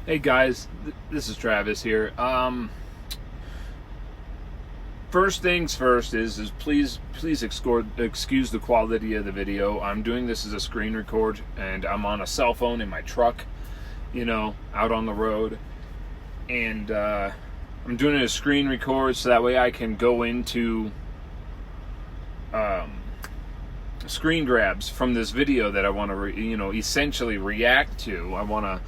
Hey guys, this is Travis here. First things first is please excuse the quality of the video. I'm doing this as a screen record, and I'm on a cell phone in my truck, out on the road, and I'm doing a screen record so that way I can go into screen grabs from this video that I want to essentially react to. I want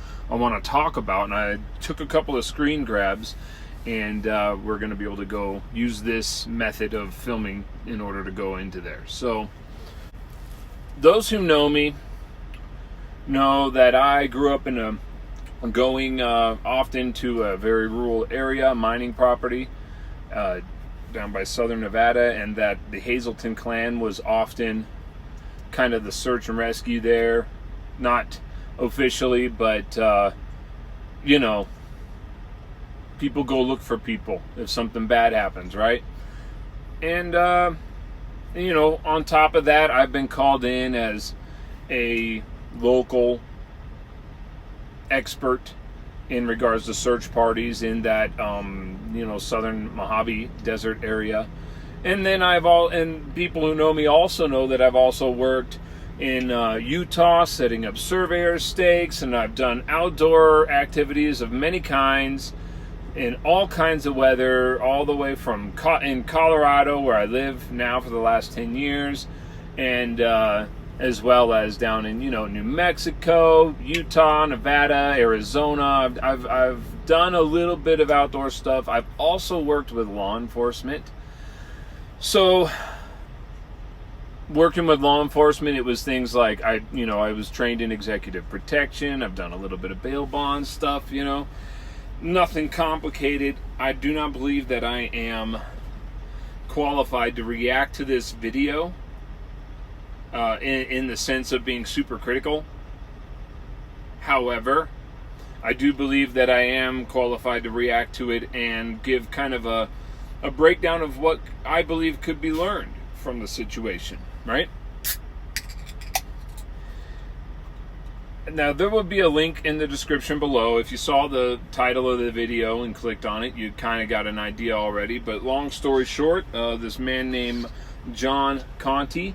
to talk about, and I took a couple of screen grabs, and we're going to be able to go use this method of filming in order to go into there. So those who know me know that I grew up in going often to a very rural area, mining property down by southern Nevada, and that the Hazelton clan was often kind of the search and rescue there. Not officially, but people go look for people if something bad happens, right? And on top of that, I've been called in as a local expert in regards to search parties in that southern Mojave Desert area. And then and people who know me also know that I've also worked in Utah setting up surveyor stakes, and I've done outdoor activities of many kinds in all kinds of weather, all the way from in Colorado, where I live now for the last 10 years, and as well as down in New Mexico, Utah, Nevada, Arizona. I've done a little bit of outdoor stuff. I've also worked with law enforcement. So working with law enforcement, it was things like I was trained in executive protection. I've done a little bit of bail bond stuff, nothing complicated. I do not believe that I am qualified to react to this video in the sense of being super critical. However, I do believe that I am qualified to react to it and give kind of a breakdown of what I believe could be learned from the situation, right? Now, there will be a link in the description below. If you saw the title of the video and clicked on it, you kind of got an idea already. But long story short, this man named Jon I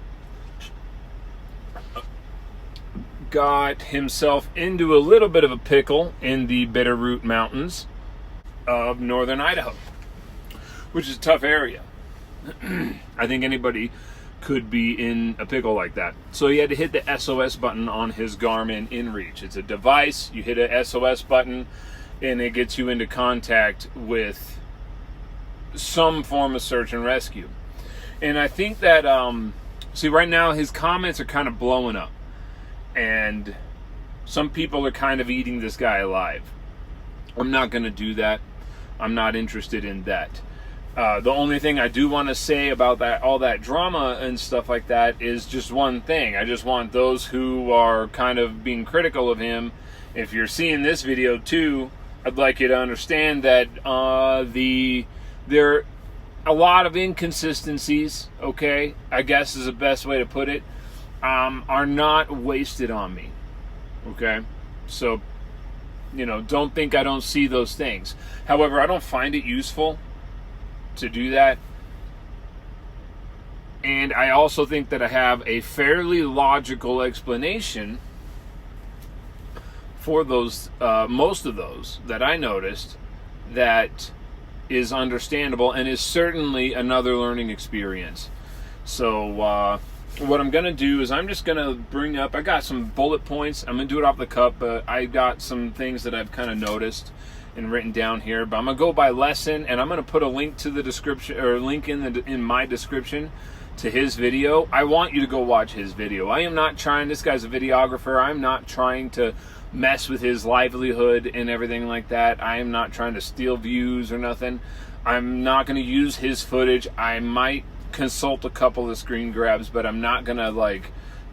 got himself into a little bit of a pickle in the Bitterroot Mountains of northern Idaho, which is a tough area. I think anybody could be in a pickle like that. So he had to hit the S.o.s button on his Garmin Inreach. It's a device. You hit a S.o.s button, and it gets you into contact with some form of search and rescue. And I think that, right now his comments are kind of blowing up. And some people are kind of eating this guy alive. I'm not going to do that. I'm not interested in that. The only thing I do want to say about that, all that drama and stuff like that, is just one thing. I just want those who are kind of being critical of him, if you're seeing this video too, I'd like you to understand that there are a lot of inconsistencies, okay, I guess is the best way to put it, are not wasted on me, okay? So, don't think I don't see those things. However, I don't find it useful to do that, and I also think that I have a fairly logical explanation for those, most of those that I noticed, that is understandable and is certainly another learning experience. So what I'm going to do is I'm just going to bring up, I got some bullet points. I'm going to do it off the cuff, but I got some things that I've kind of noticed and written down here, but I'm gonna go by lesson, and I'm gonna put a link to the description, or link in my description to his video. I want you to go watch his video. I am not trying, this guy's a videographer, I'm not trying to mess with his livelihood and everything like that. I am not trying to steal views or nothing. I'm not gonna use his footage. I might consult a couple of screen grabs, but I'm not gonna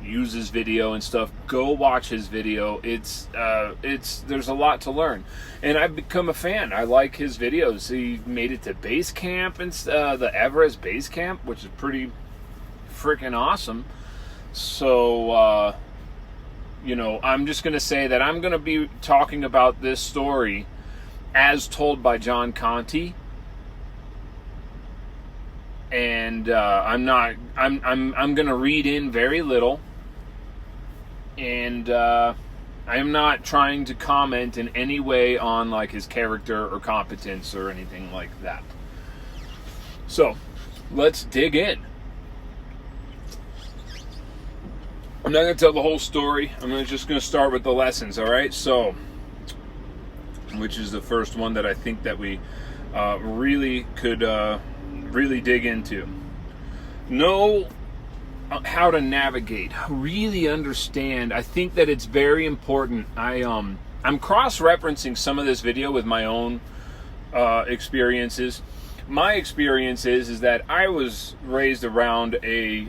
use his video and stuff. Go watch his video. It's there's a lot to learn, and I've become a fan. I like his videos. He made it to base camp, and the Everest base camp, which is pretty freaking awesome. So I'm just going to say that I'm going to be talking about this story as told by Jon I, and I'm going to read in very little, and I'm not trying to comment in any way on like his character or competence or anything like that. So let's dig in. I'm not going to tell the whole story. I'm just going to start with the lessons, all right? So, which is the first one that I think that we really could really dig into. Know how to navigate. Really understand. I think that it's very important. I'm cross-referencing some of this video with my own experiences. My experience is that I was raised around a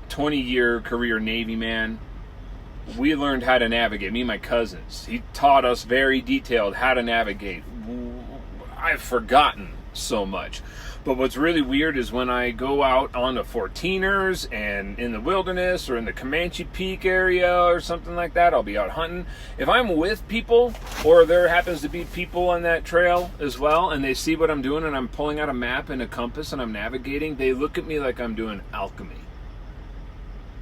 20-year career Navy man. We learned how to navigate, me and my cousins. He taught us very detailed how to navigate. I've forgotten so much. But what's really weird is when I go out on the 14ers and in the wilderness or in the Comanche Peak area or something like that, I'll be out hunting. If I'm with people, or there happens to be people on that trail as well, and they see what I'm doing and I'm pulling out a map and a compass and I'm navigating, they look at me like I'm doing alchemy.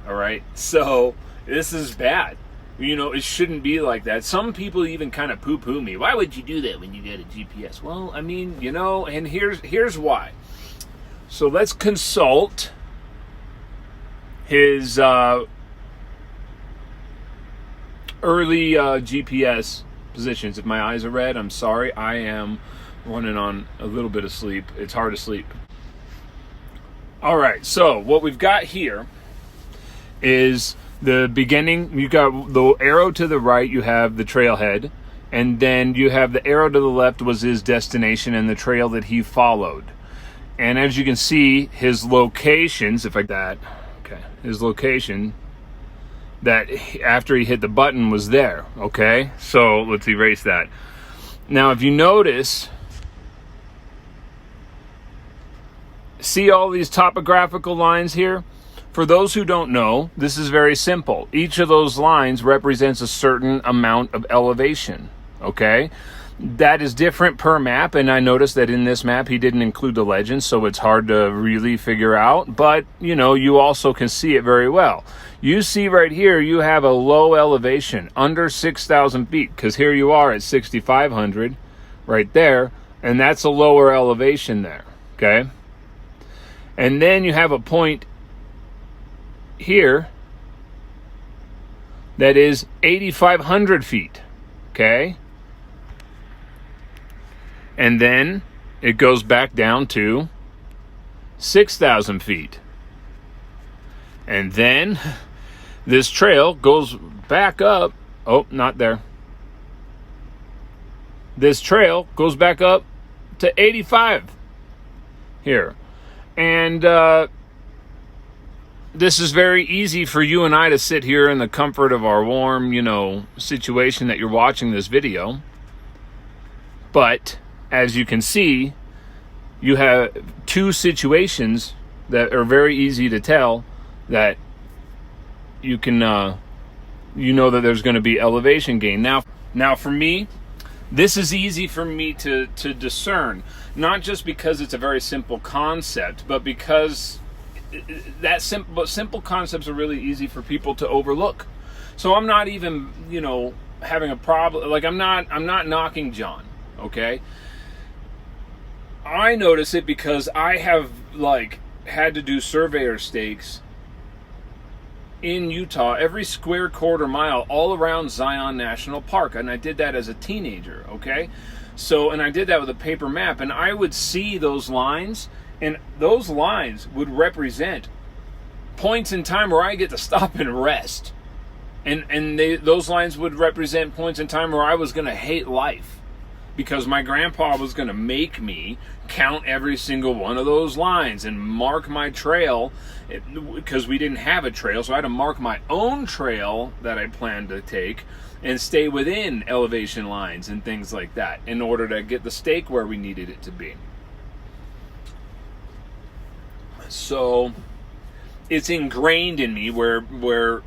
All right? So this is bad. It shouldn't be like that. Some people even kind of poo-poo me. Why would you do that when you get a GPS? Well, I mean, and here's why. So let's consult his early GPS positions. If my eyes are red, I'm sorry. I am running on a little bit of sleep. It's hard to sleep. All right, so what we've got here is the beginning. You got the arrow to the right, you have the trailhead, and then you have the arrow to the left was his destination and the trail that he followed. And as you can see, his locations, his location that after he hit the button was there, okay? So let's erase that. Now, if you notice, see all these topographical lines here? For those who don't know, this is very simple. Each of those lines represents a certain amount of elevation, okay? That is different per map, and I noticed that in this map he didn't include the legend, so it's hard to really figure out, but, you also can see it very well. You see right here, you have a low elevation, under 6,000 feet, because here you are at 6,500 right there, and that's a lower elevation there, okay? And then you have a point here that is 8,500 feet, okay? And then it goes back down to 6,000 feet. And then this trail goes back up. Oh, not there. This trail goes back up to 85 here. And this is very easy for you and I to sit here in the comfort of our warm, situation that you're watching this video. But as you can see, you have two situations that are very easy to tell that you can, that there's going to be elevation gain. Now for me, this is easy for me to discern, not just because it's a very simple concept, but because simple concepts are really easy for people to overlook. So I'm not even, having a problem. Like I'm not knocking Jon, okay? I notice it because I have had to do surveyor stakes in Utah every square quarter mile all around Zion National Park, and I did that as a teenager, okay? So, and I did that with a paper map, and I would see those lines, and those lines would represent points in time where I get to stop and rest. And those lines would represent points in time where I was going to hate life, because my grandpa was going to make me count every single one of those lines and mark my trail, because we didn't have a trail, so I had to mark my own trail that I planned to take and stay within elevation lines and things like that in order to get the stake where we needed it to be. So it's ingrained in me where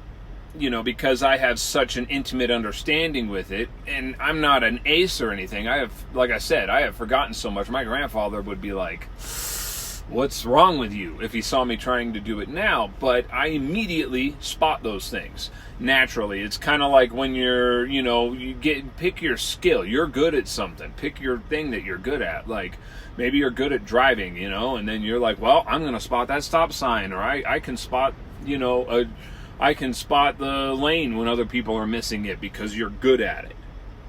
because I have such an intimate understanding with it, and I'm not an ace or anything. Like I said, I have forgotten so much. My grandfather would be like, "What's wrong with you?" if he saw me trying to do it now. But I immediately spot those things naturally. It's kind of like when you're, pick your skill. You're good at something. Pick your thing that you're good at. Like maybe you're good at driving, and then you're like, well, I'm going to spot that stop sign, or I can spot, I can spot the lane when other people are missing it because you're good at it,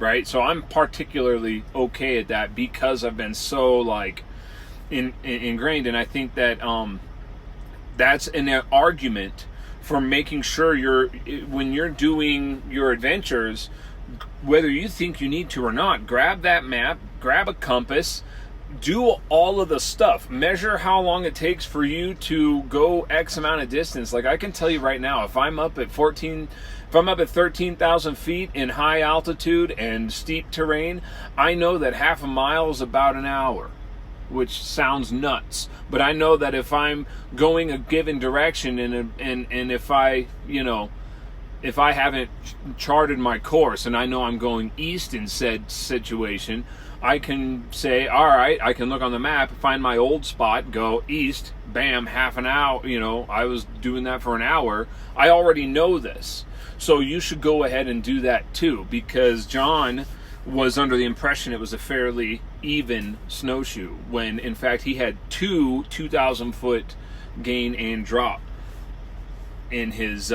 right? So I'm particularly okay at that because I've been so ingrained, and I think that that's an argument for making sure when you're doing your adventures, whether you think you need to or not, grab that map, grab a compass, do all of the stuff, measure how long it takes for you to go X amount of distance. Like I can tell you right now, if I'm up at 13,000 feet in high altitude and steep terrain, I know that half a mile is about an hour, which sounds nuts. But I know that if I'm going a given direction and if I haven't charted my course and I know I'm going east in said situation, I can say, all right, I can look on the map, find my old spot, go east, bam, half an hour. I was doing that for an hour. I already know this. So you should go ahead and do that too, because Jon was under the impression it was a fairly even snowshoe, when in fact he had 2,000 foot gain and drop in his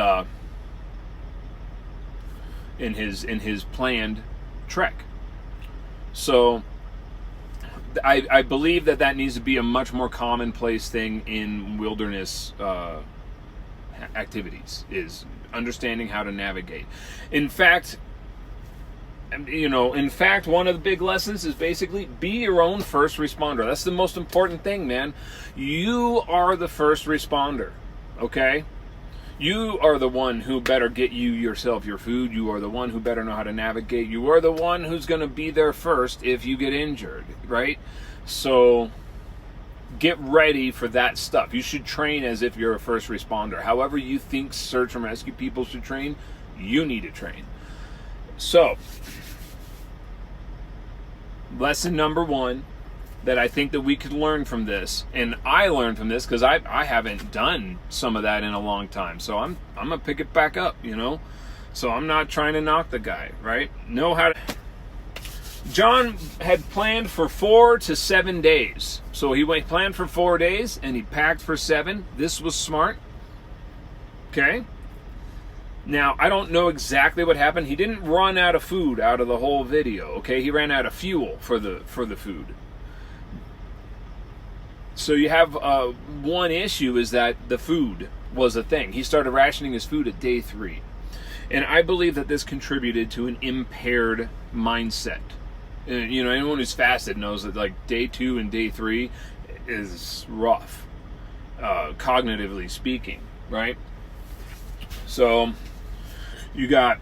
planned trek. So I believe that needs to be a much more commonplace thing in wilderness activities, is understanding how to navigate. In fact, one of the big lessons is basically be your own first responder. That's the most important thing, man. You are the first responder, okay? You are the one who better get yourself your food. You are the one who better know how to navigate. You are the one who's going to be there first if you get injured, right? So get ready for that stuff. You should train as if you're a first responder. However you think search and rescue people should train, you need to train. So, lesson number 1 that I think that we could learn from this, and I learned from this because I haven't done some of that in a long time, so I'm gonna pick it back up, so I'm not trying to knock the guy, right? Jon had planned for 4 to 7 days, so he planned for 4 days and he packed for 7. This was smart. Okay. Now, I don't know exactly what happened. He didn't run out of food out of the whole video, okay? He ran out of fuel for the food. So you have one issue is that the food was a thing. He started rationing his food at day 3. And I believe that this contributed to an impaired mindset. Anyone who's fasted knows that like day 2 and day 3 is rough, cognitively speaking, right? So you got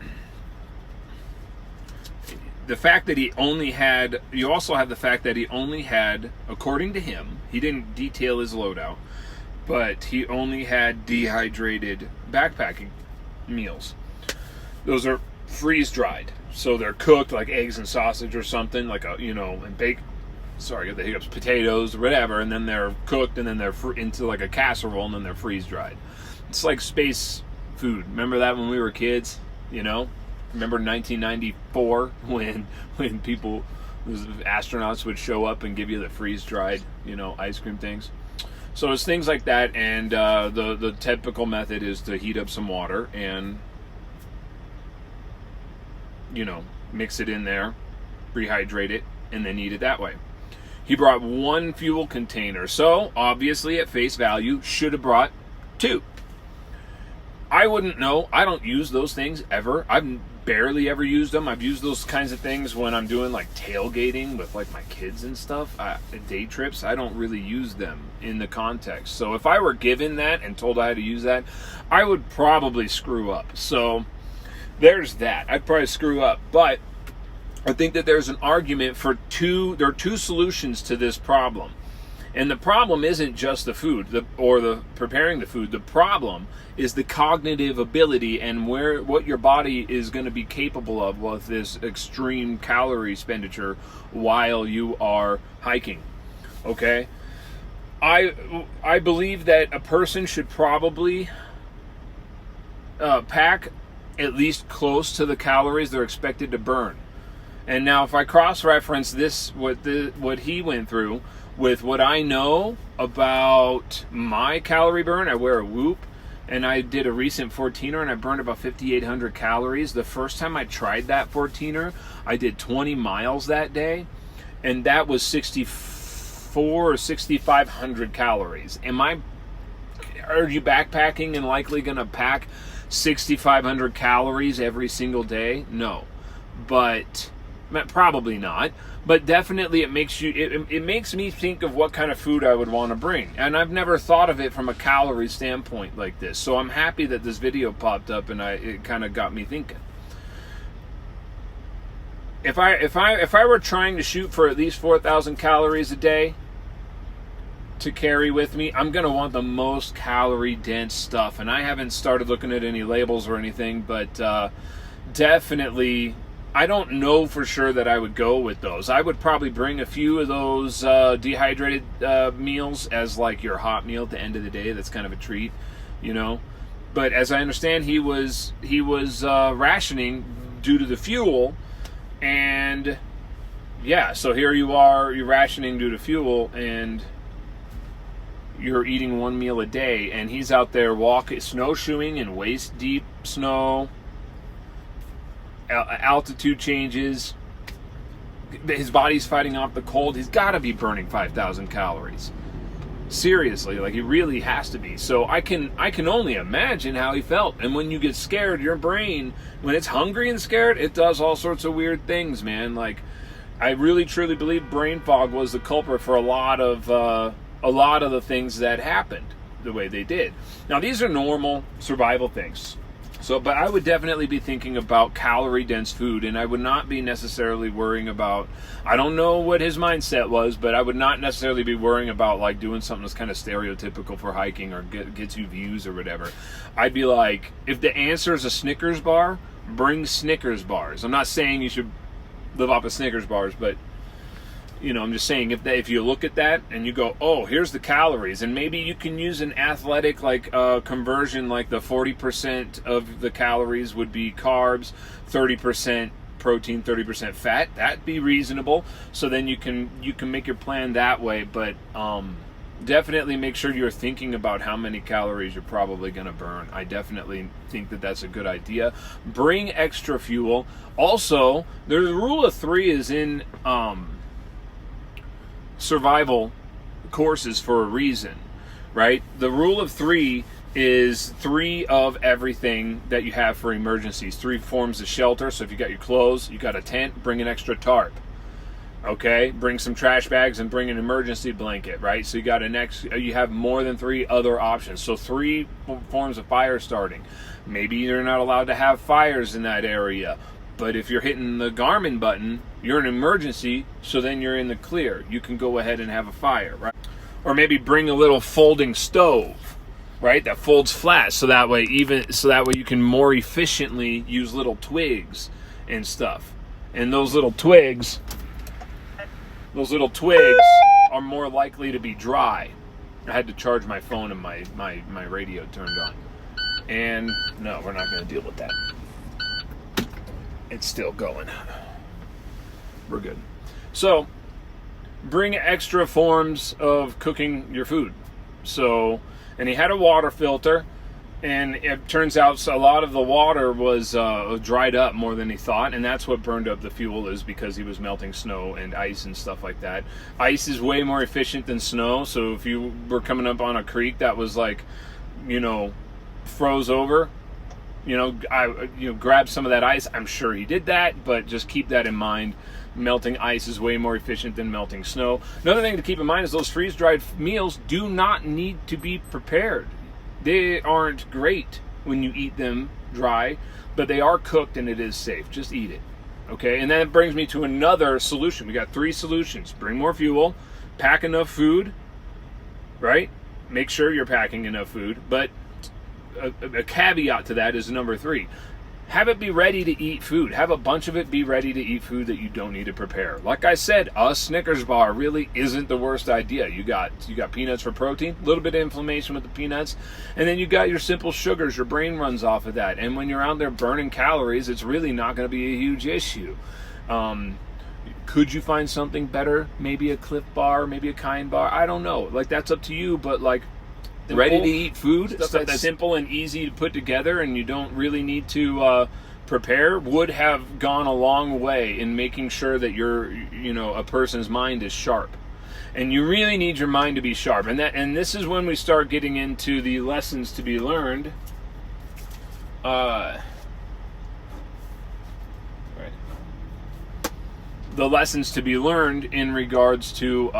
the fact that you also have the fact that he only had, according to him, he didn't detail his loadout, but he only had dehydrated backpacking meals. Those are freeze dried, so they're cooked like eggs and sausage or something, like and baked. Sorry, I got the hiccups. Potatoes, whatever, and then they're cooked, and then they're into like a casserole, and then they're freeze dried. It's like space food. Remember that when we were kids? Remember 1994 when astronauts would show up and give you the freeze dried, ice cream things. So it's things like that, and the typical method is to heat up some water and mix it in there, rehydrate it, and then eat it that way. He brought 1 fuel container, so obviously at face value should have brought 2. I wouldn't know. I don't use those things ever. I've barely ever used them. I've used those kinds of things when I'm doing like tailgating with like my kids and stuff, day trips. I don't really use them in the context. So if I were given that and told I had to use that, I would probably screw up. So there's that. I'd probably screw up. But I think that there's an argument for there are 2 solutions to this problem. And the problem isn't just the food or the preparing the food. The problem is the cognitive ability and what your body is going to be capable of with this extreme calorie expenditure while you are hiking. Okay? I believe that a person should probably pack at least close to the calories they're expected to burn. And now if I cross-reference this, what he went through with what I know about my calorie burn, I wear a Whoop, and I did a recent 14er and I burned about 5,800 calories. The first time I tried that 14er, I did 20 miles that day, and that was 64 or 6,500 calories. Are you backpacking and likely going to pack 6,500 calories every single day? No, but probably not. But definitely it makes me think of what kind of food I would want to bring. And I've never thought of it from a calorie standpoint like this. So I'm happy that this video popped up and it kind of got me thinking. If I were trying to shoot for at least 4,000 calories a day to carry with me, I'm going to want the most calorie dense stuff. And I haven't started looking at any labels or anything, but definitely I don't know for sure that I would go with those. I would probably bring a few of those dehydrated meals as like your hot meal at the end of the day. That's kind of a treat, you know. But as I understand, he was rationing due to the fuel, and yeah. So here you are, you're rationing due to fuel, and you're eating one meal a day. And he's out there snowshoeing in waist deep snow. Altitude changes, his body's fighting off the cold. He's got to be burning 5,000 calories. Seriously, like he really has to be. So I can only imagine how he felt. And when you get scared, your brain, when it's hungry and scared, it does all sorts of weird things, man. Like I really truly believe brain fog was the culprit for a lot of the things that happened the way they did. Now these are normal survival things. But I would definitely be thinking about calorie-dense food, and I would not be necessarily worrying about, I don't know what his mindset was, but I would not necessarily be worrying about like doing something that's kind of stereotypical for hiking or gets you views or whatever. I'd be like, if the answer is a Snickers bar, bring Snickers bars. I'm not saying you should live off of Snickers bars, but you know, I'm just saying if you look at that and you go, oh, here's the calories, and maybe you can use an athletic like conversion, like the 40% of the calories would be carbs, 30% protein, 30% fat. That'd be reasonable. So then you can make your plan that way. But definitely make sure you're thinking about how many calories you're probably going to burn. I definitely think that that's a good idea. Bring extra fuel. Also, the rule of 3 is in survival courses for a reason, right? The rule of 3 is 3 of everything that you have for emergencies. 3 forms of shelter. So if you got your clothes, you got a tent, bring an extra tarp. Okay, bring some trash bags and bring an emergency blanket, right? So you have more than 3 other options. So 3 forms of fire starting. Maybe you're not allowed to have fires in that area. But if you're hitting the Garmin button, you're an emergency, so then you're in the clear. You can go ahead and have a fire, right? Or maybe bring a little folding stove, right? That folds flat, so that way you can more efficiently use little twigs and stuff. And those little twigs are more likely to be dry. I had to charge my phone and my radio turned on. And no, we're not going to deal with that. It's still going. We're good. So, bring extra forms of cooking your food. So, and he had a water filter, and it turns out a lot of the water was dried up more than he thought, and that's what burned up the fuel, is because he was melting snow and ice and stuff like that. Ice is way more efficient than snow, so if you were coming up on a creek that was like, froze over, grab some of that ice. I'm sure he did that, but just keep that in mind. Melting ice is way more efficient than melting snow. Another thing to keep in mind is those freeze-dried meals do not need to be prepared. They aren't great when you eat them dry, but they are cooked and it is safe. Just eat it, okay? And that brings me to another solution. We got 3 solutions. Bring more fuel, pack enough food, right? Make sure you're packing enough food. But a caveat to that is number 3. Have it be ready to eat food. Have a bunch of it be ready to eat food that you don't need to prepare. Like I said, a Snickers bar really isn't the worst idea. You got peanuts for protein, a little bit of inflammation with the peanuts, and then you got your simple sugars. Your brain runs off of that. And when you're out there burning calories, it's really not going to be a huge issue. Could you find something better? Maybe a Cliff Bar, maybe a Kind Bar. I don't know. Like, that's up to you, but like, ready to eat food, stuff that's simple and easy to put together and you don't really need to prepare, would have gone a long way in making sure that a person's mind is sharp. And you really need your mind to be sharp. And this is when we start getting into the lessons to be learned. The lessons to be learned in regards to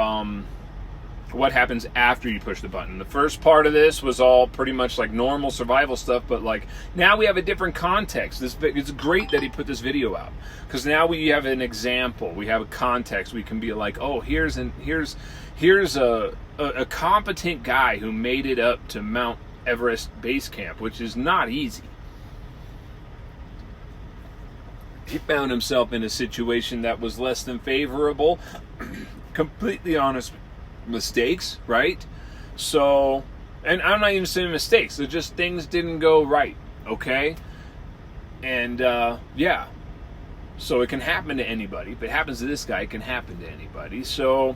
what happens after you push the button. The first part of this was all pretty much like normal survival stuff, but like now we have a different context. It's great that he put this video out, because now we have an example, we have a context. We can be like, oh, here's a competent guy who made it up to Mount Everest base camp, which is not easy. He found himself in a situation that was less than favorable. Completely honest mistakes, right? So, and I'm not even saying mistakes, they're just things didn't go right, okay? And yeah, so it can happen to anybody. If it happens to this guy, it can happen to anybody. So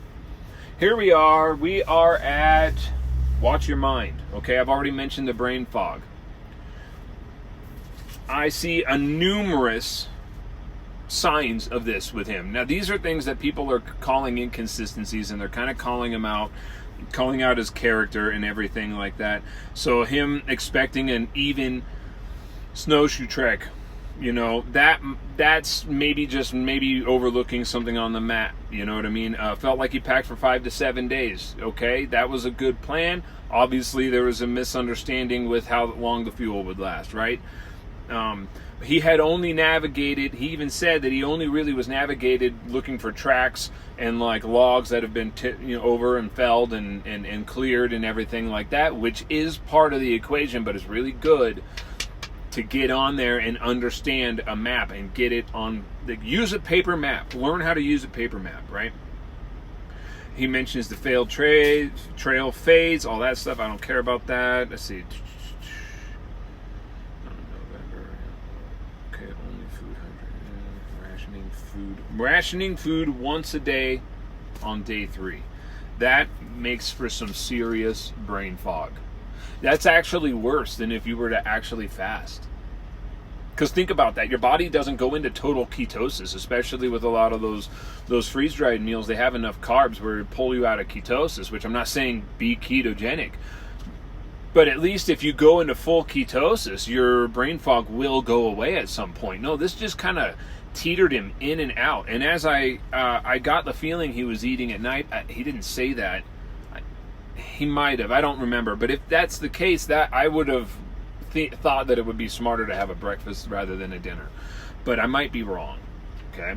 here we are at watch your mind, okay? I've already mentioned the brain fog. I see a numerous signs of this with him. Now, these are things that people are calling inconsistencies, and they're kind of calling out his character and everything like that. So him expecting an even snowshoe trek, that's maybe overlooking something on the map. You know what I mean? Felt like he packed for 5 to 7 days. Okay, that was a good plan. Obviously, there was a misunderstanding with how long the fuel would last, right? He had only navigated, he even said that he only really was navigated looking for tracks and like logs that have been over and felled and cleared and everything like that, which is part of the equation, but it's really good to get on there and understand a map and get it on, use a paper map, learn how to use a paper map, right? He mentions the failed trail fades, all that stuff. I don't care about that. Let's see. Rationing food once a day on day 3. That makes for some serious brain fog. That's actually worse than if you were to actually fast. Because think about that. Your body doesn't go into total ketosis, especially with a lot of those freeze-dried meals. They have enough carbs where it pull you out of ketosis, which I'm not saying be ketogenic. But at least if you go into full ketosis, your brain fog will go away at some point. No, this just kind of teetered him in and out. And as I got the feeling he was eating at night, he didn't say that. He might have. I don't remember. But if that's the case, that I would have thought that it would be smarter to have a breakfast rather than a dinner. But I might be wrong. Okay.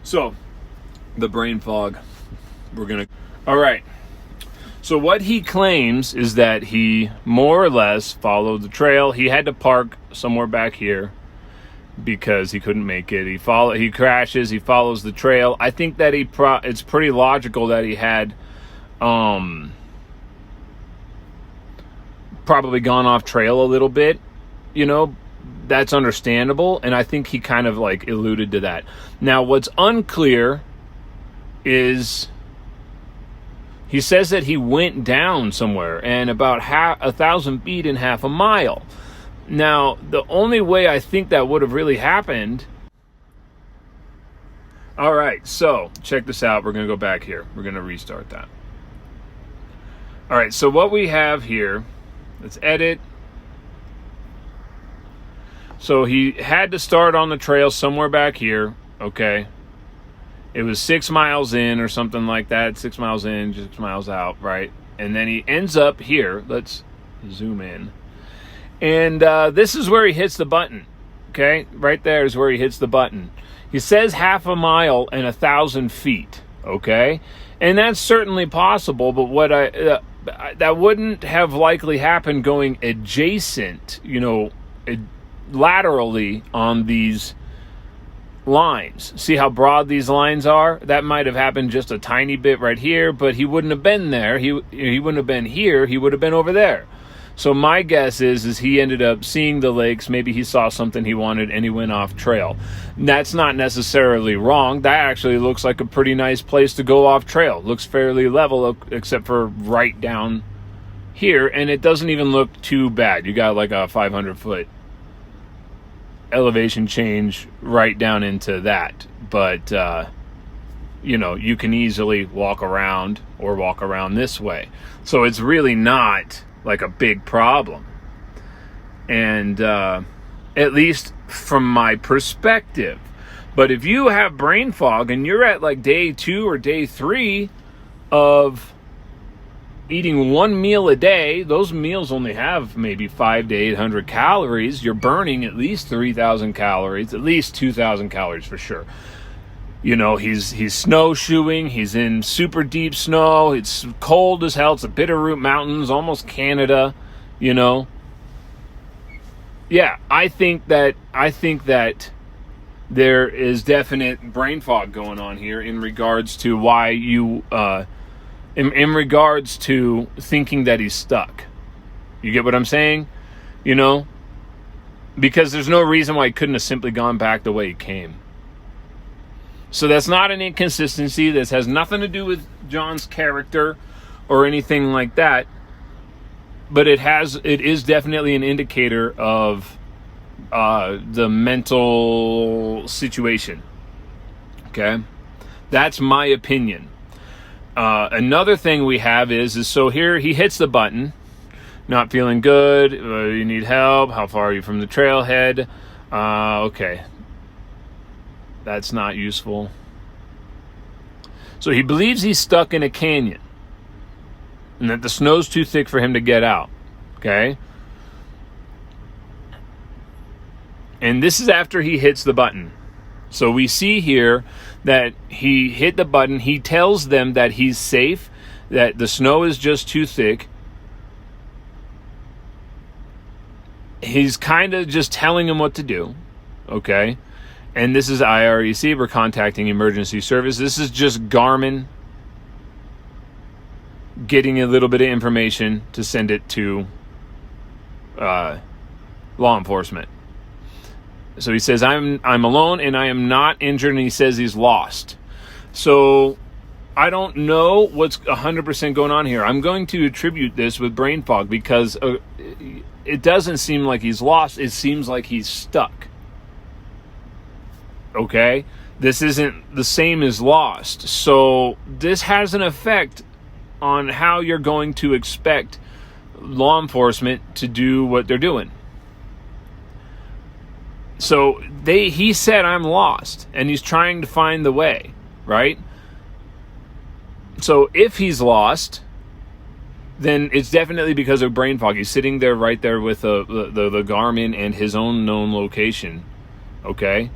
So, the brain fog, all right. So what he claims is that he more or less followed the trail. He had to park somewhere back here because he couldn't make it. He crashes, he follows the trail. I think that it's pretty logical that he had probably gone off trail a little bit, That's understandable, and I think he kind of like alluded to that. Now, what's unclear is he says that he went down somewhere and about 1,000 feet in half a mile. Now, the only way I think that would have really happened... All right, so check this out. We're going to go back here. We're going to restart that. All right, so what we have here, let's edit. So he had to start on the trail somewhere back here, okay? It was 6 miles in or something like that. 6 miles in, 6 miles out, right? And then he ends up here. Let's zoom in. And this is where he hits the button, okay? Right there is where he hits the button. He says 1/2 mile and 1,000 feet, okay? And that's certainly possible, but what that wouldn't have likely happened going adjacent, laterally on these lines. See how broad these lines are? That might have happened just a tiny bit right here, but he wouldn't have been there. He wouldn't have been here. He would have been over there. So my guess is he ended up seeing the lakes. Maybe he saw something he wanted and he went off trail. That's not necessarily wrong. That actually looks like a pretty nice place to go off trail. Looks fairly level except for right down here, and it doesn't even look too bad. You got like a 500-foot elevation change right down into that. But, you can easily walk around or walk around this way. So it's really not like a big problem. And at least from my perspective. But if you have brain fog and you're at like day 2 or day 3 of eating one meal a day, those meals only have maybe 500 to 800 calories. You're burning at least 3,000 calories, at least 2,000 calories for sure. He's snowshoeing. He's in super deep snow. It's cold as hell. It's the Bitterroot Mountains, almost Canada, Yeah, I think that there is definite brain fog going on here in regards to why you, in regards to thinking that he's stuck. You get what I'm saying? Because there's no reason why he couldn't have simply gone back the way he came. So that's not an inconsistency. This has nothing to do with Jon's character or anything like that. But it is definitely an indicator of the mental situation. Okay? That's my opinion. Another thing we have is so here he hits the button. Not feeling good. You need help. How far are you from the trailhead? Okay. That's not useful. So he believes he's stuck in a canyon and that the snow's too thick for him to get out. Okay? And this is after he hits the button. So we see here that he hit the button. He tells them that he's safe, that the snow is just too thick. He's kind of just telling him what to do. Okay? And this is IREC. We're contacting emergency service. This is just Garmin getting a little bit of information to send it to law enforcement. So he says, I'm alone and I am not injured, and he says he's lost. So I don't know what's 100% going on here. I'm going to attribute this with brain fog because it doesn't seem like he's lost. It seems like he's stuck. Okay? This isn't the same as lost. So this has an effect on how you're going to expect law enforcement to do what they're doing. So he said, I'm lost, and he's trying to find the way, right? So if he's lost, then it's definitely because of brain fog. He's sitting there right there with the Garmin and his own known location, okay?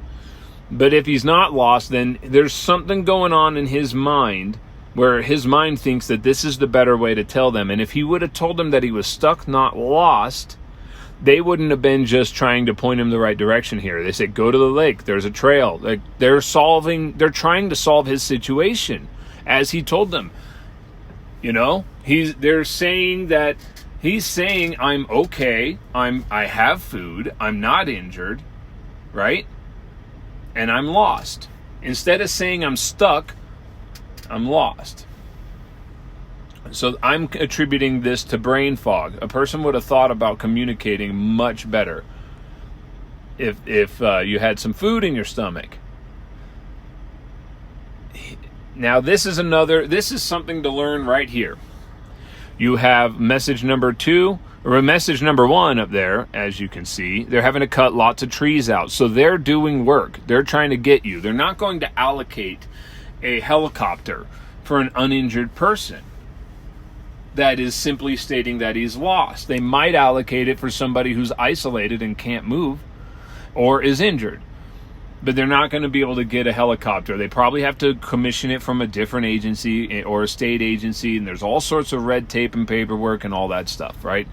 But if he's not lost, then there's something going on in his mind where his mind thinks that this is the better way to tell them. And if he would have told them that he was stuck, not lost, they wouldn't have been just trying to point him the right direction here. They said, go to the lake. There's a trail. Like they're trying to solve his situation as he told them. They're saying that he's saying, I'm okay. I have food. I'm not injured. Right? And I'm lost. Instead of saying I'm stuck, I'm lost. So I'm attributing this to brain fog. A person would have thought about communicating much better if you had some food in your stomach. Now this is something to learn right here. You have message number 2, Message number 1 up there, as you can see, they're having to cut lots of trees out. So they're doing work. They're trying to get you. They're not going to allocate a helicopter for an uninjured person that is simply stating that he's lost. They might allocate it for somebody who's isolated and can't move or is injured. But they're not going to be able to get a helicopter. They probably have to commission it from a different agency or a state agency, and there's all sorts of red tape and paperwork and all that stuff, right?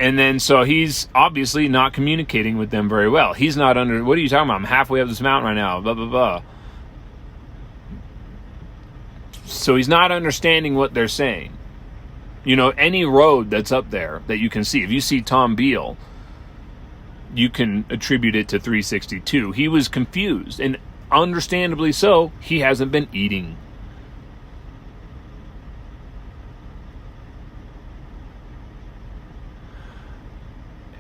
And then so he's obviously not communicating with them very well. He's not under, what are you talking about? I'm halfway up this mountain right now, blah, blah, blah. So he's not understanding what they're saying. You know, any road that's up there that you can see, if you see Tom Beale, you can attribute it to 362. He was confused, and understandably so. He hasn't been eating.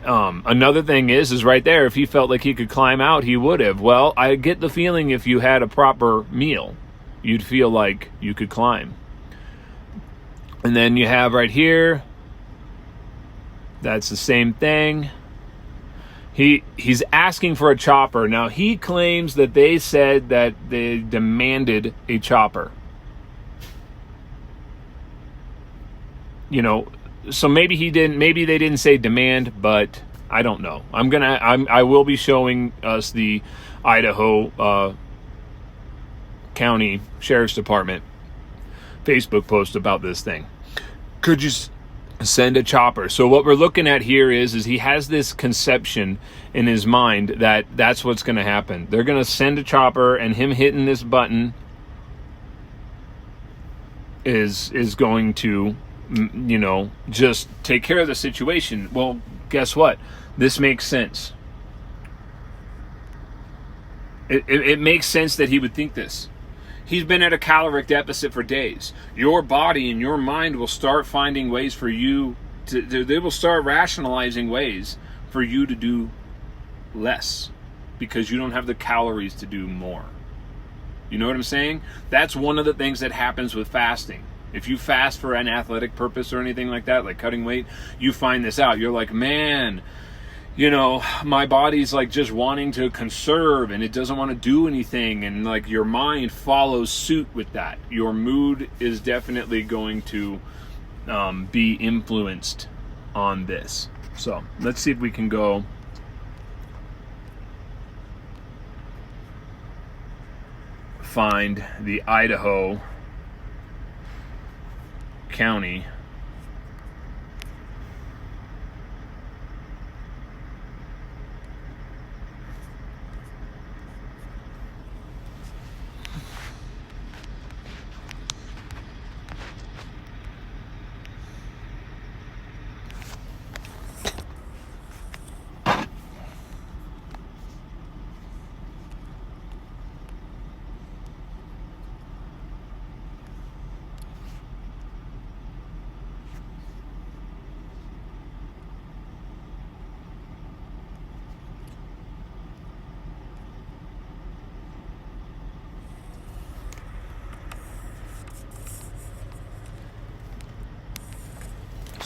Another thing is right there, if he felt like he could climb out, he would have. Well, I get the feeling if you had a proper meal, you'd feel like you could climb. And then you have right here, that's the same thing. He's asking for a chopper. Now, he claims that they said that they demanded a chopper. You know, so maybe he didn't, maybe they didn't say demand, but I don't know. I will be showing us the Idaho County Sheriff's Department Facebook post about this thing. Could you send a chopper? So what we're looking at here is he has this conception in his mind that that's what's going to happen. They're going to send a chopper, and him hitting this button is going to, you know, just take care of the situation. Well, guess what? This makes sense. It makes sense that he would think this. He's been at a caloric deficit for days. Your body and your mind will start finding ways for you they will start rationalizing ways for you to do less because you don't have the calories to do more. You know what I'm saying? That's one of the things that happens with fasting. If you fast for an athletic purpose or anything like that, like cutting weight, you find this out. You're like, man, you know, my body's like just wanting to conserve and it doesn't want to do anything. And like your mind follows suit with that. Your mood is definitely going to be influenced on this. So let's see if we can go find the Idaho County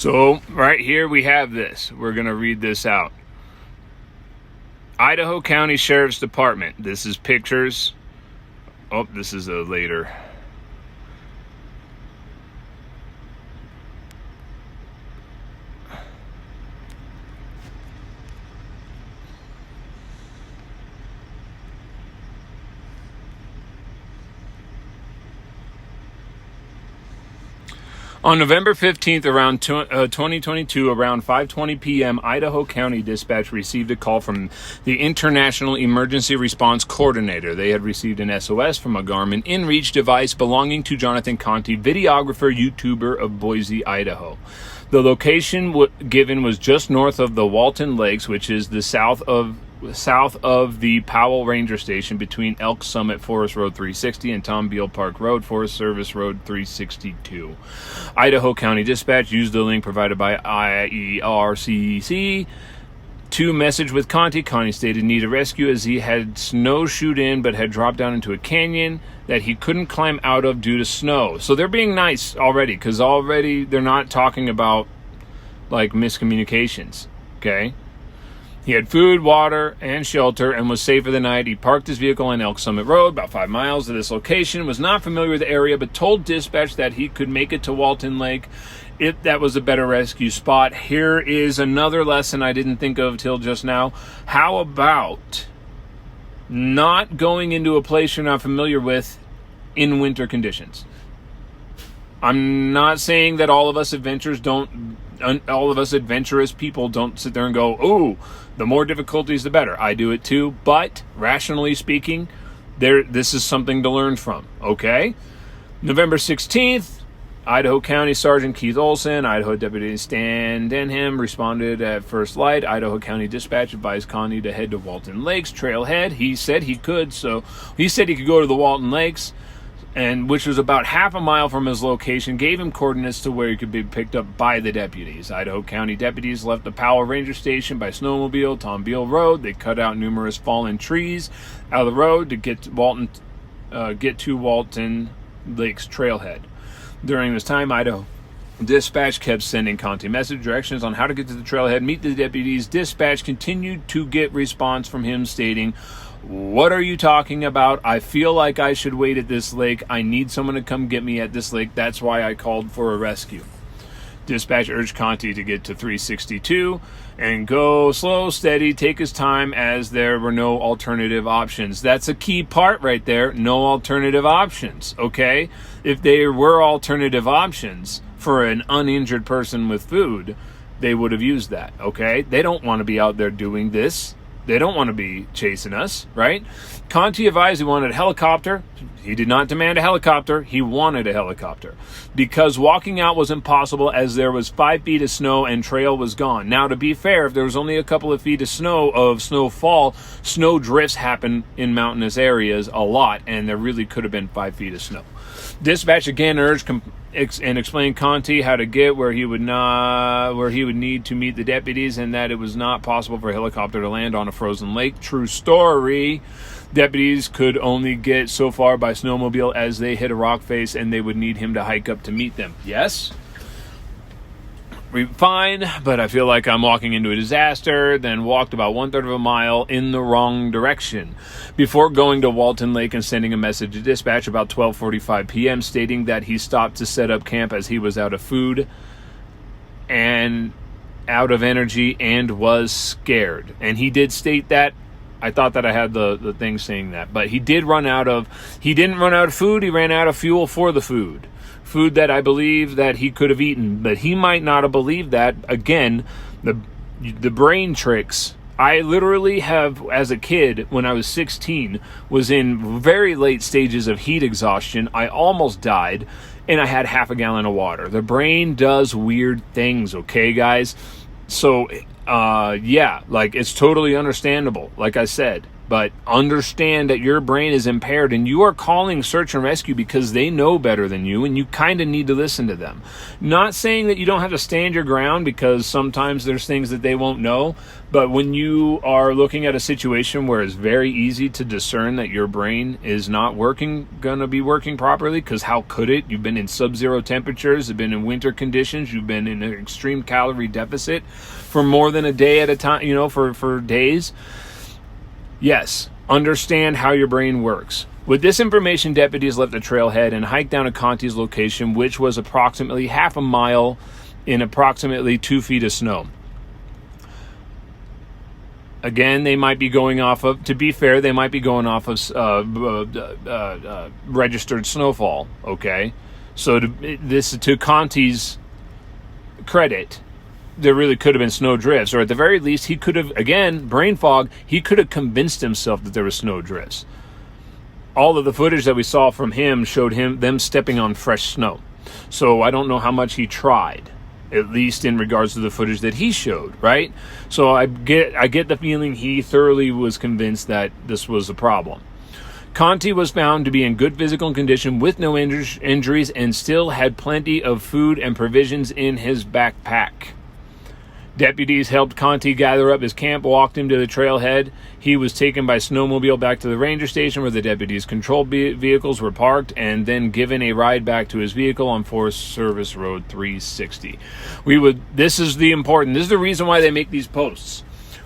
So right here we have this. We're going to read this out. Idaho County Sheriff's Department. This is pictures. Oh, this is a later. On November 15th, around 2022, around 5:20 p.m., Idaho County Dispatch received a call from the International Emergency Response Coordinator. They had received an S.o.s. from a Garmin Inreach device belonging to Jonathan Conti, videographer, YouTuber of Boise, Idaho. The location given was just north of the Walton Lakes, which is the south of the Powell Ranger Station between Elk Summit Forest Road 360 and Tom Beale Park Road, Forest Service Road 362. Idaho County Dispatch used the link provided by IERCC to message with Conti. Conti stated need a rescue as he had snowshoed in but had dropped down into a canyon that he couldn't climb out of due to snow. So they're being nice already, because already they're not talking about like miscommunications. Okay. He had food, water, and shelter and was safe for the night. He parked his vehicle on Elk Summit Road, about 5 miles to this location. Was not familiar with the area, but told dispatch that he could make it to Walton Lake if that was a better rescue spot. Here is another lesson I didn't think of till just now. How about not going into a place you're not familiar with in winter conditions? I'm not saying that all of us adventurous people don't sit there and go, oh, the more difficulties, the better. I do it too, but rationally speaking, this is something to learn from, okay? November 16th, Idaho County Sergeant Keith Olson, Idaho Deputy Stan Denham responded at first light. Idaho County Dispatch advised Conti to head to Walton Lakes Trailhead. He said he could, so he said he could go to the Walton Lakes, and which was about half a mile from his location, gave him coordinates to where he could be picked up by the deputies. Idaho County deputies left the Powell Ranger Station by snowmobile, Tom Beale Road. They cut out numerous fallen trees out of the road to get to Walton Lakes Trailhead. During this time, Idaho Dispatch kept sending Conti message directions on how to get to the trailhead, meet the deputies. Dispatch continued to get response from him stating, "What are you talking about? I feel like I should wait at this lake. I need someone to come get me at this lake. That's why I called for a rescue." Dispatch urged Conti to get to 362 and go slow, steady, take his time, as there were no alternative options. That's a key part right there. No alternative options, okay? If there were alternative options for an uninjured person with food, they would have used that, okay? They don't want to be out there doing this. They don't want to be chasing us, right? Conti advised he wanted a helicopter. He did not demand a helicopter. He wanted a helicopter because walking out was impossible as there was 5 feet of snow and trail was gone. Now, to be fair, if there was only a couple of feet of snowfall, snow drifts happen in mountainous areas a lot, and there really could have been 5 feet of snow. Dispatch again urged and explained Conti how to get where he would need to meet the deputies, and that it was not possible for a helicopter to land on a frozen lake. True story. Deputies could only get so far by snowmobile as they hit a rock face, and they would need him to hike up to meet them. Yes? Fine, but I feel like I'm walking into a disaster, then walked about 1/3 of a mile in the wrong direction before going to Walton Lake and sending a message to dispatch about 12:45 p.m. stating that he stopped to set up camp as he was out of food and out of energy and was scared. And he did state that. I thought that I had the thing saying that, but he didn't run out of food. He ran out of fuel for the food that I believe that he could have eaten, but he might not have believed that. Again, the brain tricks. I literally have, as a kid, when I was 16, was in very late stages of heat exhaustion. I almost died, and I had half a gallon of water. The brain does weird things, okay, guys? So, yeah, like, it's totally understandable, like I said. But understand that your brain is impaired and you are calling search and rescue because they know better than you, and you kind of need to listen to them. Not saying that you don't have to stand your ground, because sometimes there's things that they won't know. But when you are looking at a situation where it's very easy to discern that your brain is not going to be working properly, because how could it? You've been in sub-zero temperatures, you've been in winter conditions, you've been in an extreme calorie deficit for more than a day at a time, for days. Yes, understand how your brain works. With this information, deputies left the trailhead and hiked down to Conti's location, which was approximately half a mile in approximately 2 feet of snow. Again, they might be going off of, to be fair, they might be going off of registered snowfall, okay? So to Conti's credit, there really could have been snow drifts, or at the very least, he could have, again, brain fog, he could have convinced himself that there were snow drifts. All of the footage that we saw from him showed them stepping on fresh snow. So I don't know how much he tried, at least in regards to the footage that he showed, right? So I get the feeling he thoroughly was convinced that this was a problem. Conti was found to be in good physical condition with no injuries and still had plenty of food and provisions in his backpack. Deputies helped Conti gather up his camp, walked him to the trailhead. He was taken by snowmobile back to the ranger station where the deputies' controlled vehicles were parked, and then given a ride back to his vehicle on Forest Service Road 360. This is the reason why they make these posts.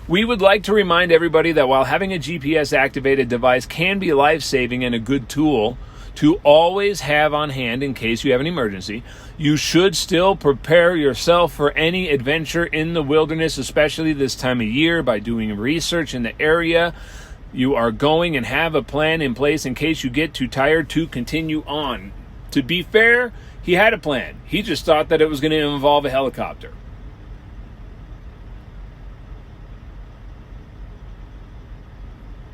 We would like to remind everybody that while having a GPS-activated device can be life-saving and a good tool to always have on hand in case you have an emergency, you should still prepare yourself for any adventure in the wilderness, especially this time of year, by doing research in the area you are going and have a plan in place in case you get too tired to continue on. To be fair, he had a plan. He just thought that it was going to involve a helicopter.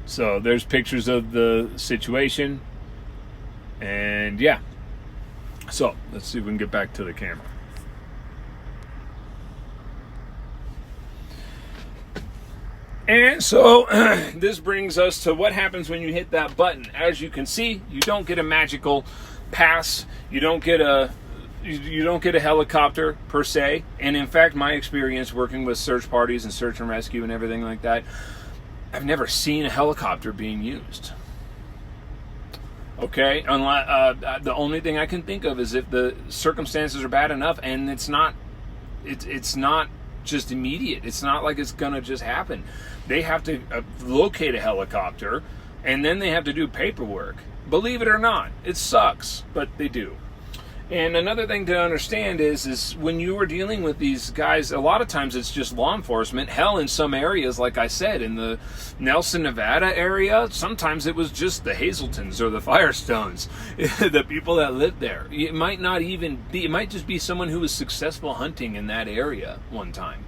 So there's pictures of the situation. And yeah, so let's see if we can get back to the camera. And so this brings us to what happens when you hit that button. As you can see, you don't get a magical pass. You don't get a helicopter per se. And in fact, my experience working with search parties and search and rescue and everything like that, I've never seen a helicopter being used. Okay, the only thing I can think of is if the circumstances are bad enough, and it's not just immediate. It's not like it's gonna just happen. They have to locate a helicopter, and then they have to do paperwork. Believe it or not, it sucks, but they do. And another thing to understand is when you are dealing with these guys, a lot of times it's just law enforcement. Hell, in some areas, like I said, in the Nelson, Nevada area, sometimes it was just the Hazeltons or the Firestones, the people that lived there. It might not even be, it might just be someone who was successful hunting in that area one time.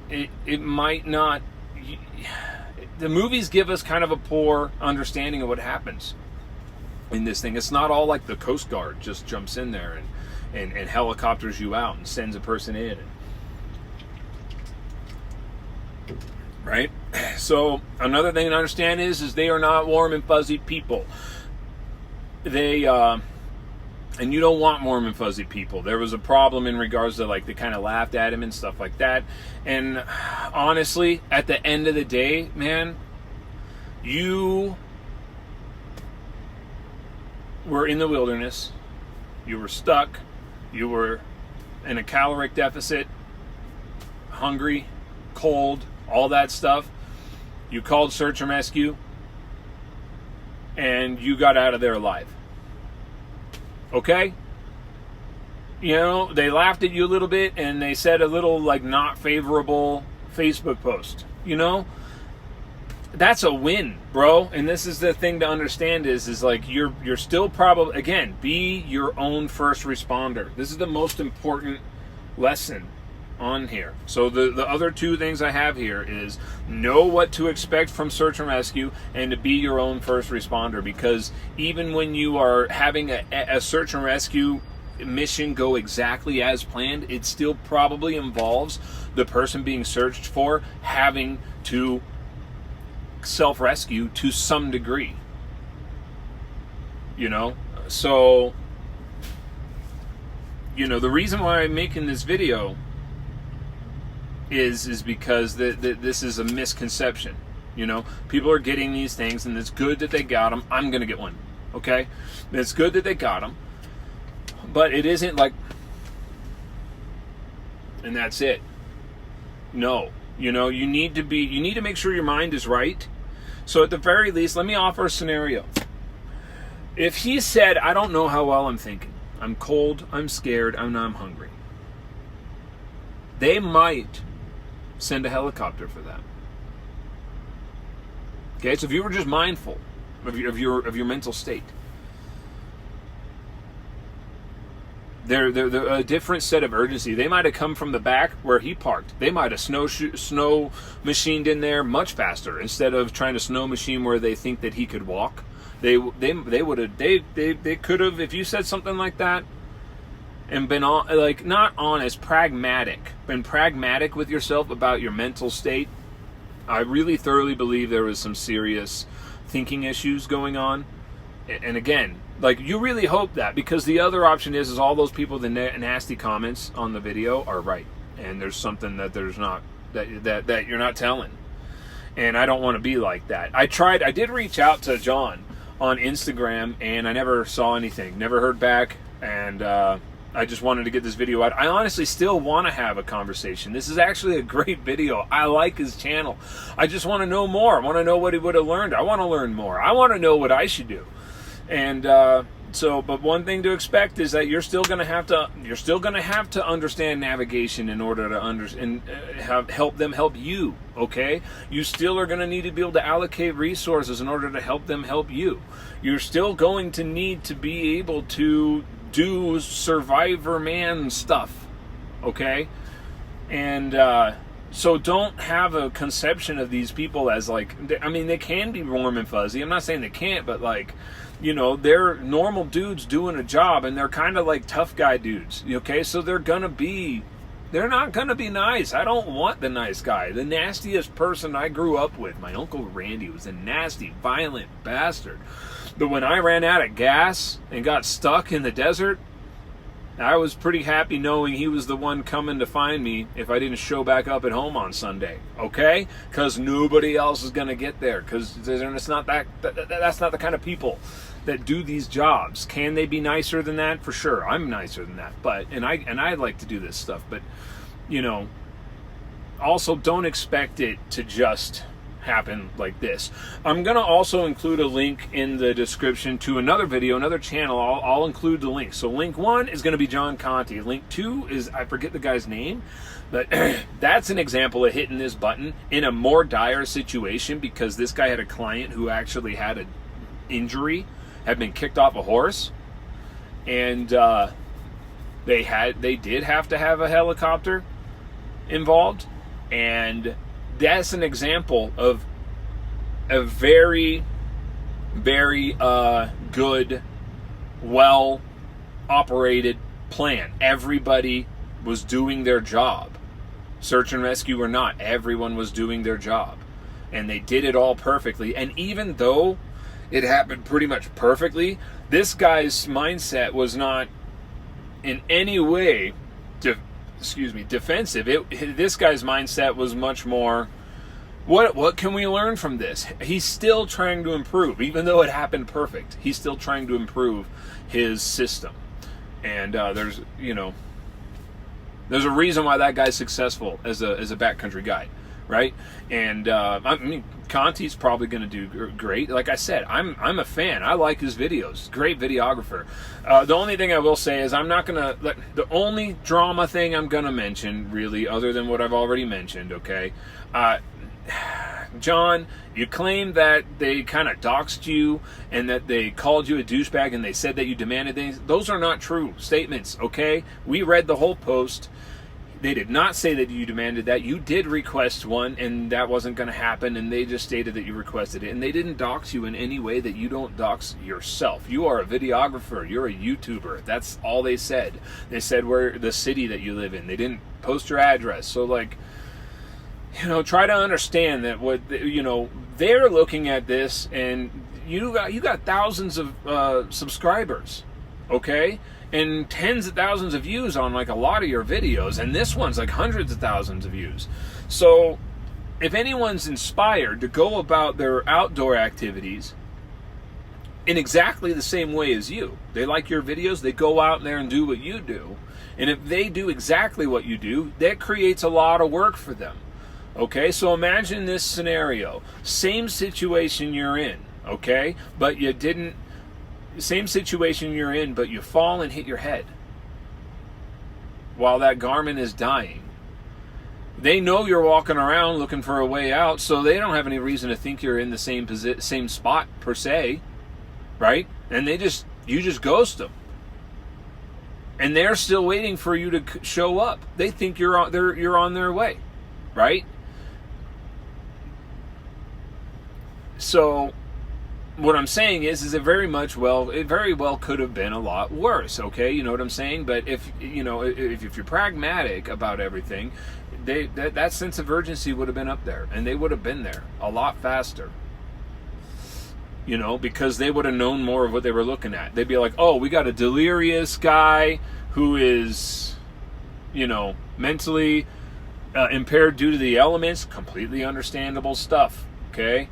It might not, the movies give us kind of a poor understanding of what happens in this thing. It's not all like the Coast Guard just jumps in there and helicopters you out and sends a person in. Right? So another thing to understand is they are not warm and fuzzy people. They and you don't want warm and fuzzy people. There was a problem in regards to, like, they kind of laughed at him and stuff like that. And honestly, at the end of the day, man, you were in the wilderness, you were stuck, you were in a caloric deficit, hungry, cold, all that stuff. You called search and rescue, and you got out of there alive. Okay? You know, they laughed at you a little bit, and they said a little, like, not favorable Facebook post. You know? That's a win, bro. And this is the thing to understand is like you're still probably, again, be your own first responder. This is the most important lesson on here. So the other two things I have here is know what to expect from search and rescue, and to be your own first responder, because even when you are having a search and rescue mission go exactly as planned, it still probably involves the person being searched for having to self-rescue to some degree, you know. So, you know, the reason why I'm making this video is because this is a misconception. You know, people are getting these things, and it's good that they got them. I'm gonna get one, okay? It's good that they got them, but it isn't like, and that's it. No. You know, you need to make sure your mind is right. So at the very least, let me offer a scenario. If he said, I don't know how well I'm thinking, I'm cold, I'm scared, I'm hungry, they might send a helicopter for that. Okay, so if you were just mindful of your mental state, they're a different set of urgency. They might have come from the back where he parked. They might have snow machined in there much faster instead of trying to snow machine where they think that he could walk. They could have, if you said something like that and been not honest, been pragmatic with yourself about your mental state. I really thoroughly believe there was some serious thinking issues going on. And again, like, you really hope that, because the other option is all those people, the nasty comments on the video are right. and there's something that there's not, that you're not telling. And I don't want to be like that. I did reach out to Jon on Instagram, and I never saw anything, never heard back, and I just wanted to get this video out. I honestly still want to have a conversation. This is actually a great video. I like his channel. I just want to know more. I want to know what he would have learned. I want to learn more. I want to know what I should do. And but one thing to expect is that you're still going to have to understand navigation in order to help them help you. Okay, you still are going to need to be able to allocate resources in order to help them help you. You're still going to need to be able to do survivor man stuff. Okay, and so don't have a conception of these people as like, I mean, they can be warm and fuzzy. I'm not saying they can't, but like, you know, they're normal dudes doing a job, and they're kind of like tough guy dudes. Okay, so they're not gonna be nice. I don't want the nice guy. The nastiest person I grew up with, my Uncle Randy, was a nasty, violent bastard. But when I ran out of gas and got stuck in the desert, I was pretty happy knowing he was the one coming to find me if I didn't show back up at home on Sunday. Okay? Because nobody else is going to get there. Because it's not that's not the kind of people that do these jobs. Can they be nicer than that? For sure. I'm nicer than that. But and I like to do this stuff. But, you know, also don't expect it to just happen like this. I'm going to also include a link in the description to another video, another channel. I'll include the link. So link 1 is going to be Jon Conti. Link 2 is, I forget the guy's name, but that's an example of hitting this button in a more dire situation, because this guy had a client who actually had an injury, had been kicked off a horse, and they did have to have a helicopter involved, and that's an example of a very, very good, well-operated plan. Everybody was doing their job. Search and rescue or not, everyone was doing their job. And they did it all perfectly. And even though it happened pretty much perfectly, this guy's mindset was not in any way defensive. This guy's mindset was much more, what can we learn from this? He's still trying to improve, even though it happened perfect. He's still trying to improve his system. And there's a reason why that guy's successful as a backcountry guide, right? And I mean, Conti's probably going to do great. Like I said, I'm a fan. I like his videos. Great videographer. The only thing I will say is I'm not going to... The only drama thing I'm going to mention, really, other than what I've already mentioned, okay? Jon, you claim that they kind of doxed you and that they called you a douchebag and they said that you demanded things. Those are not true statements, okay? We read the whole post. They did not say that you demanded that. You did request one, and that wasn't going to happen, and they just stated that you requested it. And they didn't dox you in any way that you don't dox yourself. You are a videographer. You're a YouTuber. That's all they said. They said where the city that you live in. They didn't post your address. So, like, you know, try to understand that they're looking at this, and you got thousands of subscribers, okay? And tens of thousands of views on like a lot of your videos, and this one's like hundreds of thousands of views. So if anyone's inspired to go about their outdoor activities in exactly the same way as you, they like your videos, they go out there and do what you do, and if they do exactly what you do, that creates a lot of work for them. Okay, so imagine this scenario, same situation you're in, okay, but you didn't. Same situation you're in, but you fall and hit your head while that Garmin is dying. They know you're walking around looking for a way out, so they don't have any reason to think you're in the same spot per se, right? And you just ghost them, and they're still waiting for you to show up. They think you're on their way, right? So what I'm saying is it very well could have been a lot worse, okay? You know what I'm saying? But if you're pragmatic about everything, that sense of urgency would have been up there, and they would have been there a lot faster. You know, because they would have known more of what they were looking at. They'd be like, oh, we got a delirious guy who is mentally impaired due to the elements. Completely understandable stuff. Okay.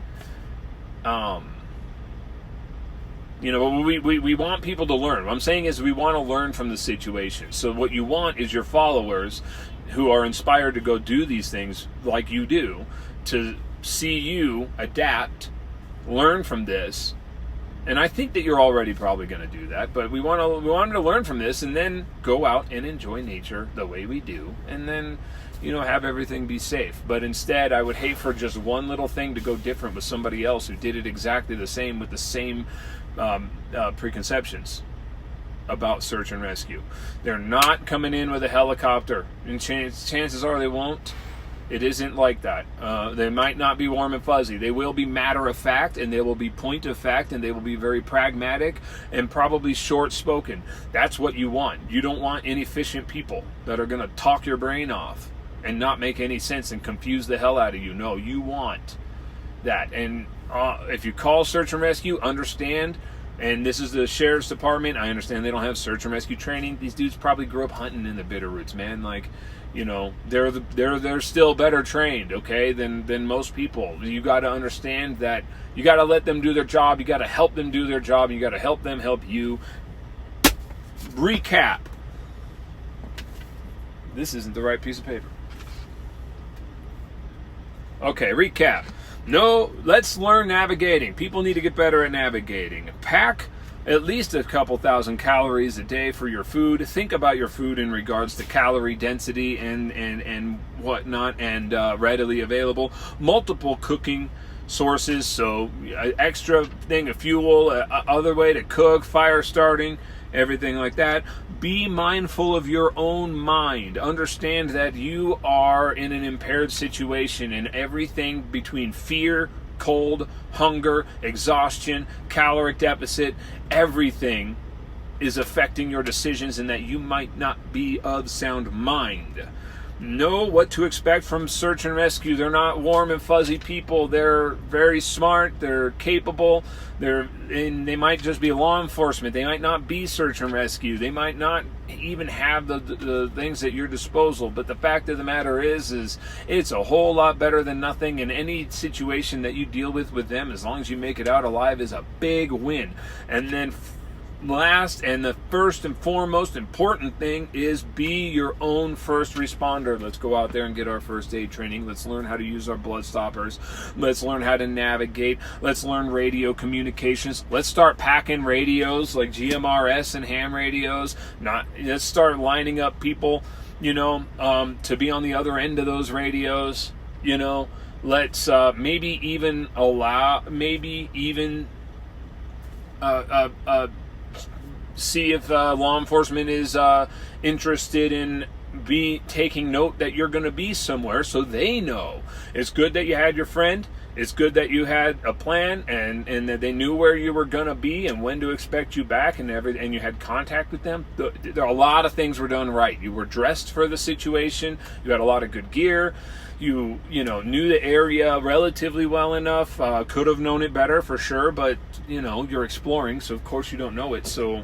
We want people to learn. What I'm saying is we want to learn from the situation. So what you want is your followers who are inspired to go do these things like you do, to see you adapt, learn from this. And I think that you're already probably going to do that, but we want them to learn from this and then go out and enjoy nature the way we do, and then have everything be safe. But instead, I would hate for just one little thing to go different with somebody else who did it exactly the same with the same preconceptions about search and rescue. They're not coming in with a helicopter, and chances are they won't. It isn't like that. They might not be warm and fuzzy. They will be matter of fact, and they will be point of fact, and they will be very pragmatic and probably short-spoken. That's what you want. You don't want inefficient people that are going to talk your brain off and not make any sense and confuse the hell out of you. No, you want that. And if you call search and rescue, understand, and this is the sheriff's department, I understand they don't have search and rescue training. These dudes probably grew up hunting in the Bitterroots, man. Like, they're still better trained, okay, than most people. You got to understand that you got to let them do their job. You got to help them do their job. You got to help them help you. Recap. This isn't the right piece of paper. Okay, recap. No, let's learn navigating. People need to get better at navigating. Pack at least a couple thousand calories a day for your food. Think about your food in regards to calorie density and whatnot, and readily available. Multiple cooking sources, so extra thing of fuel, other way to cook, fire starting, everything like that. Be mindful of your own mind. Understand that you are in an impaired situation, and everything between fear, cold, hunger, exhaustion, caloric deficit, everything is affecting your decisions, and that you might not be of sound mind. Know what to expect from search and rescue. They're not warm and fuzzy people. They're very smart. They're capable. They might just be law enforcement. They might not be search and rescue. They might not even have the things at your disposal. But the fact of the matter is it's a whole lot better than nothing. And any situation that you deal with them, as long as you make it out alive, is a big win. And then last, and the first and foremost important thing, is be your own first responder. Let's go out there and get our first aid training. Let's learn how to use our blood stoppers. Let's learn how to navigate. Let's learn radio communications. Let's start packing radios like GMRS and ham radios. Let's start lining up people, to be on the other end of those radios. Let's maybe even see if law enforcement is interested in taking note that you're going to be somewhere, so they know. It's good that you had your friend. It's good that you had a plan, and that they knew where you were going to be and when to expect you back, and you had contact with them. There are a lot of things were done right. You were dressed for the situation. You had a lot of good gear. You knew the area relatively well enough. Could have known it better for sure, but you're exploring, so of course you don't know it. So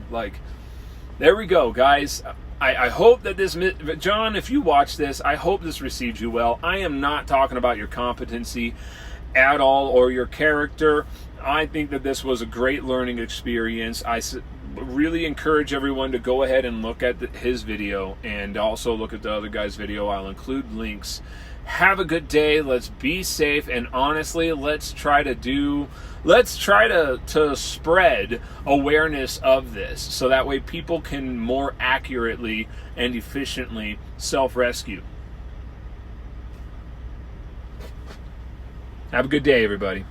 there we go, guys. I hope that this, Jon, if you watch this, I hope this received you well. I am not talking about your competency at all or your character. I think that this was a great learning experience. I really encourage everyone to go ahead and look at his video, and also look at the other guy's video. I'll include links. Have a good day. Let's be safe, and honestly, let's try to spread awareness of this, so that way people can more accurately and efficiently self-rescue. Have a good day, everybody.